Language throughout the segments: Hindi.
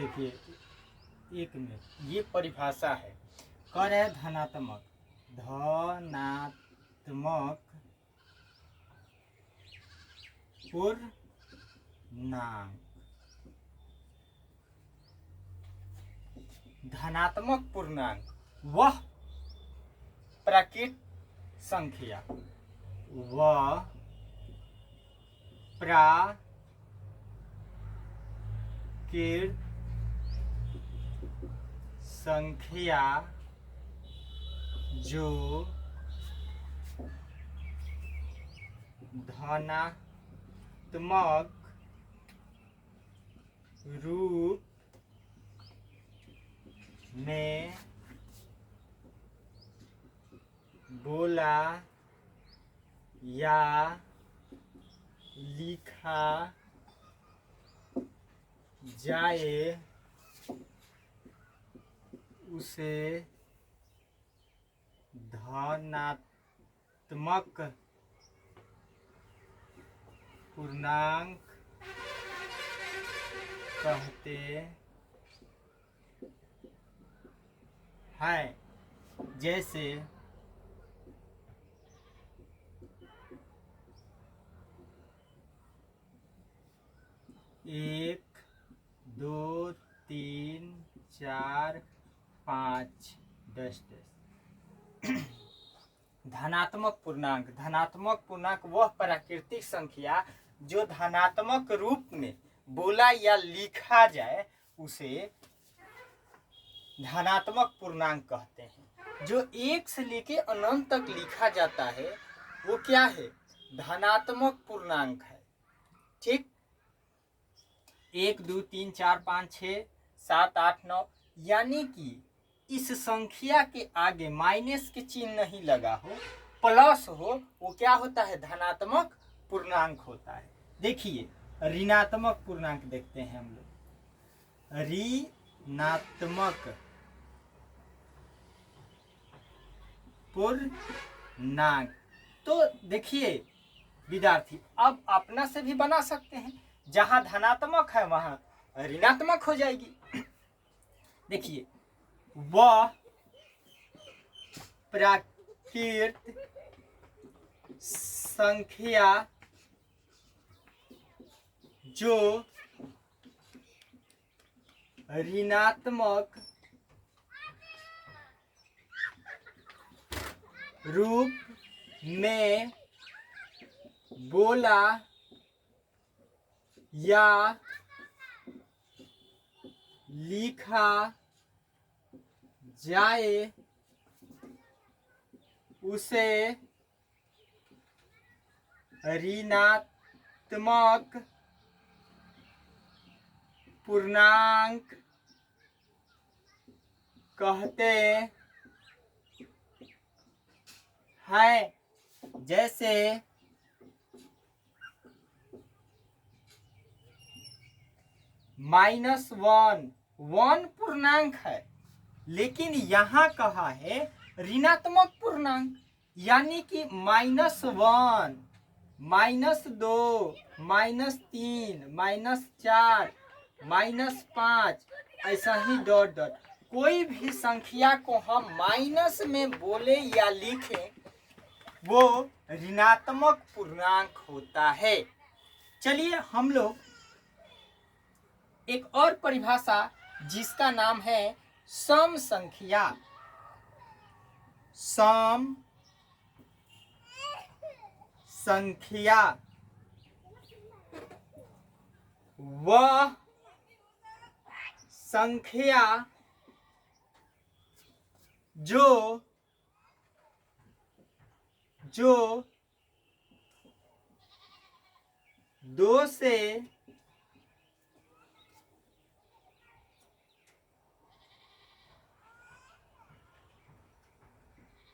देखिए, एक मिनट, ये परिभाषा है। कर है धनात्मक, धनात्मक पूर्णांक। धनात्मक पूर्णांक वह प्राकृत संख्या, वह प्राकृत संख्या जो धनात्मक रूप में बोला या लिखा जाए उसे धनात्मक पूर्णांक कहते हैं। जैसे 1 2 3 4 5 10 धनात्मक पूर्णांक। धनात्मक पूर्णांक वह प्राकृतिक संख्या जो धनात्मक रूप में बोला या लिखा जाए उसे धनात्मक पूर्णांक कहते हैं। जो 1 से लेके अनंत तक लिखा जाता है वो क्या है? धनात्मक पूर्णांक है। ठीक, 1 2 3 4 5 6 7 8 9, यानी कि इस संख्या के आगे माइनस के चिन्ह नहीं लगा हो, प्लस हो, वो क्या होता है? धनात्मक पूर्णांक होता है। देखिए, ऋणात्मक पूर्णांक देखते हैं हम लोग। ऋणात्मक पूर्णांक, तो देखिए विद्यार्थी, अब अपना से भी बना सकते हैं। जहां धनात्मक है वहां ऋणात्मक हो जाएगी। देखिए, वह प्राकृत संख्या जो ऋणात्मक रूप में बोला या लिखा जाए उसे ऋणात्मक पूर्णांक कहते हैं। जैसे -1 1 पूर्णांक है, लेकिन यहां कहा है ऋणात्मक पूर्णांक, यानी कि -1 -2 -3 -4 -5, ऐसा ही डॉट डॉट। कोई भी संख्या को हम माइनस में बोले या लिखें वो ऋणात्मक पूर्णांक होता है। चलिए हम लोग एक और परिभाषा जिसका नाम है सम संख्या। सम संख्या वह संख्या जो 2 से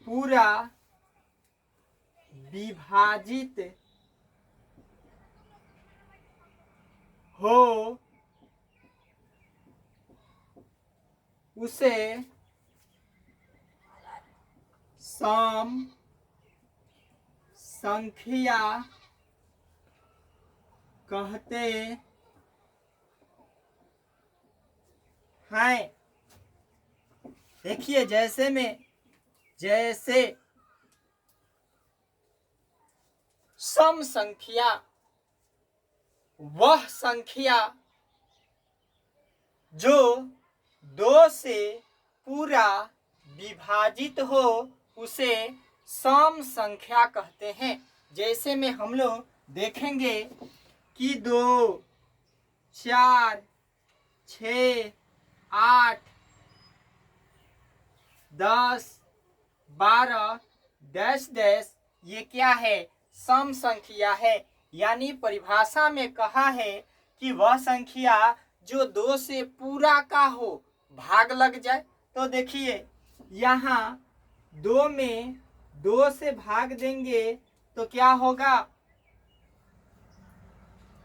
पूरा विभाजित हो उसे सम संख्या कहते हैं। देखिए जैसे सम संख्या वह संख्या जो 2 से पूरा विभाजित हो उसे सम संख्या कहते हैं। जैसे में हम लोग देखेंगे कि 2, 4, 6, 8, 10, 12 डैश डैश ये क्या है? सम संख्या है। यानी परिभाषा में कहा है कि वह संख्या जो 2 से पूरा का हो, भाग लग जाए। तो देखिए यहाँ 2 में 2 से भाग देंगे तो क्या होगा?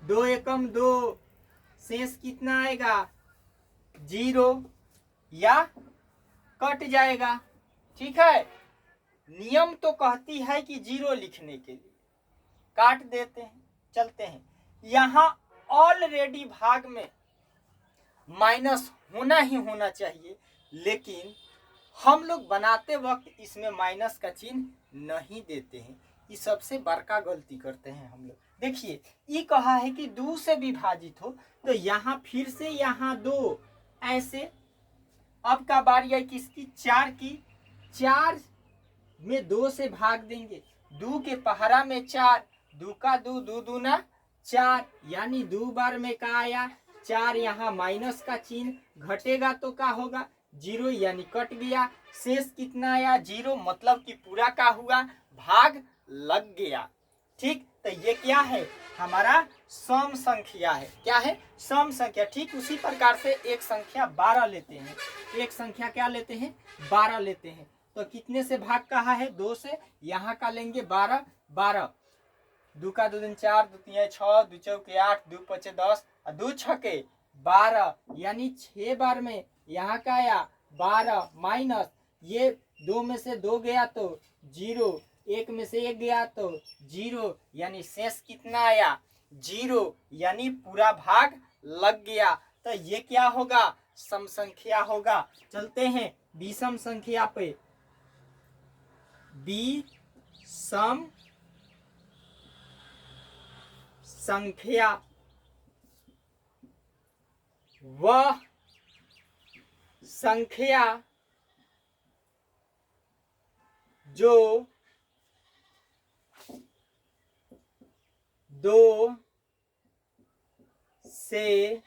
2 एकम 2, शेष कितना आएगा? 0 या कट जाएगा। ठीक है, नियम तो कहती है कि 0 लिखने के लिए, काट देते हैं। चलते हैं, यहाँ ऑलरेडी भाग में माइनस होना ही होना चाहिए, लेकिन हम लोग बनाते वक्त इसमें माइनस का चिन्ह नहीं देते हैं। ये सबसे बड़का गलती करते हैं हम लोग। देखिए ये कहा है कि 2 से विभाजित हो, तो यहाँ फिर से यहाँ 2 ऐसे। अब का बारी है किसकी? 4 की। 4 में 2 से भाग देंगे, 2 के पहरा में 4, 2 का 2, 2 दूना 4, यानी 2 बार में क्या आया? 4। यहाँ माइनस का चिन्ह घटेगा तो क्या होगा? 0, यानी कट गया। शेष कितना आया? 0, मतलब कि पूरा का हुआ, भाग लग गया। ठीक, तो ये क्या है? हमारा सम संख्या है। क्या है? सम संख्या। ठीक उसी प्रकार से एक संख्या 12 लेते हैं। एक संख्या क्या लेते हैं? 12 लेते हैं। तो कितने से भाग कहा है? 2 से। यहाँ का लेंगे 12। 12, 2 का 2 दिन 4, 2 3 6, 2 चौके 8, 2 5 10 और 2 छके 12, यानी 6 बार में यहाँ का आया 12 माइनस ये 2 में से 2 गया तो 0, 1 में से 1 गया तो 0, यानी शेष कितना आया? 0, यानी पूरा भाग लग गया। तो ये क्या होगा? सम संख्या होगा। चलते हैं विषम संख्या पे। विषम संख्या वह संख्या जो 2 से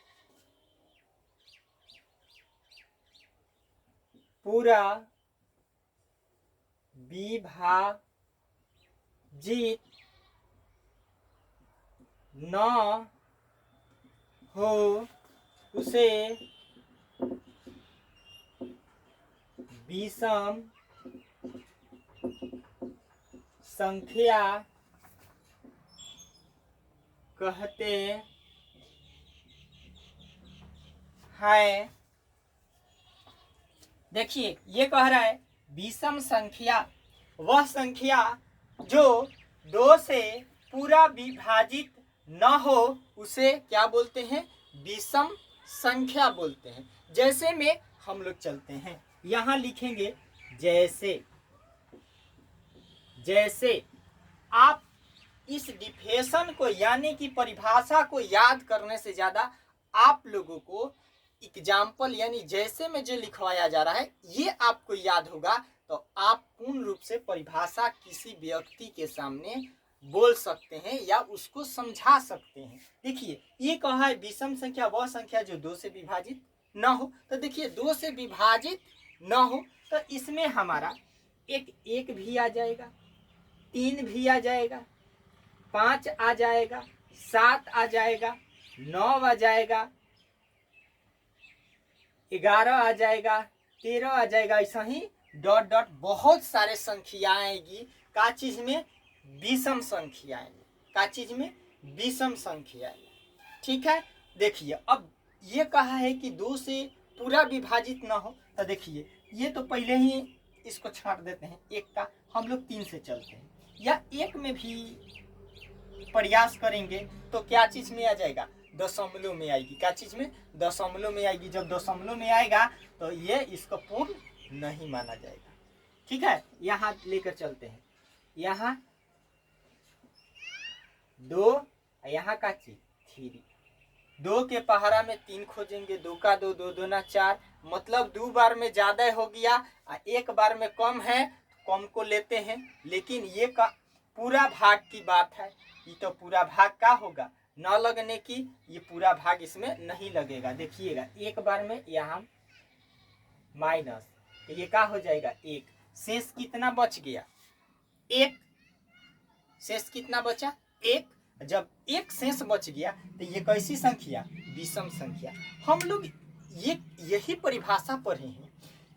पूरा विभाजित न हो उसे विषम संख्या कहते हैं। देखिए ये कह रहा है विषम संख्या वह संख्या जो 2 से पूरा विभाजित न हो उसे क्या बोलते हैं? विषम संख्या बोलते हैं। जैसे में हम लोग चलते हैं, यहाँ लिखेंगे जैसे आप इस डिफिनेशन को यानी कि परिभाषा को याद करने से ज्यादा आप लोगों को एग्जाम्पल यानी जैसे में जो लिखवाया जा रहा है ये आपको याद होगा, तो आप पूर्ण रूप से परिभाषा किसी व्यक्ति के सामने बोल सकते हैं या उसको समझा सकते हैं। देखिए ये कहा है विषम संख्या वह संख्या जो 2 से विभाजित न हो। तो देखिए 2 से विभाजित न हो तो इसमें हमारा एक भी आ जाएगा, 3 भी आ जाएगा, 5 आ जाएगा, 7 आ जाएगा, 9 आ जाएगा, 11 आ जाएगा, 13 आ जाएगा। ऐसा ही डॉट डॉट बहुत सारे संख्या आएगी। का चीज में? विषम संख्या आएगी। का चीज में? विषम संख्या आएगी। ठीक है, देखिए अब ये कहा है कि 2 से पूरा विभाजित ना हो। तो देखिए ये तो पहले ही इसको छाट देते हैं, 1 का हम लोग 3 से चलते हैं, या 1 में भी प्रयास करेंगे तो क्या चीज में आ जाएगा? दशमलव में आएगी। क्या चीज में? दशमलव में आएगी। जब दशमलव में आएगा तो ये इसको पूर्ण नहीं माना जाएगा। ठीक है, यहाँ लेकर चलते हैं। यहाँ 2, यहाँ का चीज 3, 2 के पहाड़ा में 3 खोजेंगे, 2 का 2, 2 दूना 4, मतलब 2 बार में ज्यादा हो गया, 1 बार में कम है, कम को लेते हैं। लेकिन ये का पूरा भाग की बात है, ये तो पूरा भाग का होगा, न लगने की, ये पूरा भाग इसमें नहीं लगेगा। देखिएगा 1 बार में यहाँ माइनस, तो ये क्या हो जाएगा 1, शेष कितना बच गया 1, शेष कितना बचा 1। जब 1 शेष बच गया तो ये कैसी संख्या? विषम संख्या। हम लोग यही परिभाषा पढ़े हैं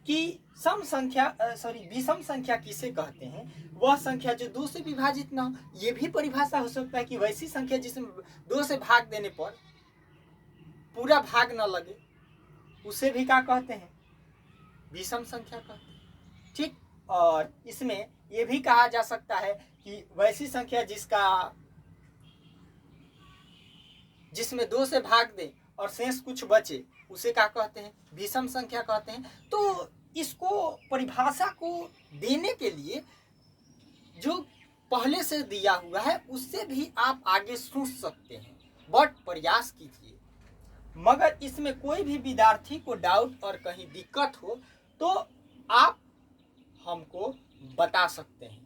कि सम संख्या विषम संख्या किसे कहते हैं? वह संख्या जो 2 से विभाजित ना हो। ये भी परिभाषा हो सकता है कि वैसी संख्या जिसमें 2 से भाग देने पर पूरा भाग न लगे, उसे भी क्या कहते हैं? विषम संख्या कहते हैं। ठीक, और इसमें यह भी कहा जा सकता है कि वैसी संख्या जिसमें 2 से भाग दे और शेष कुछ बचे, उसे क्या कहते हैं? विषम संख्या कहते हैं। तो इसको परिभाषा को देने के लिए जो पहले से दिया हुआ है उससे भी आप आगे सोच सकते हैं, बट प्रयास कीजिए। मगर इसमें कोई भी विद्यार्थी को डाउट और कहीं दिक्कत हो तो आप हमको बता सकते हैं।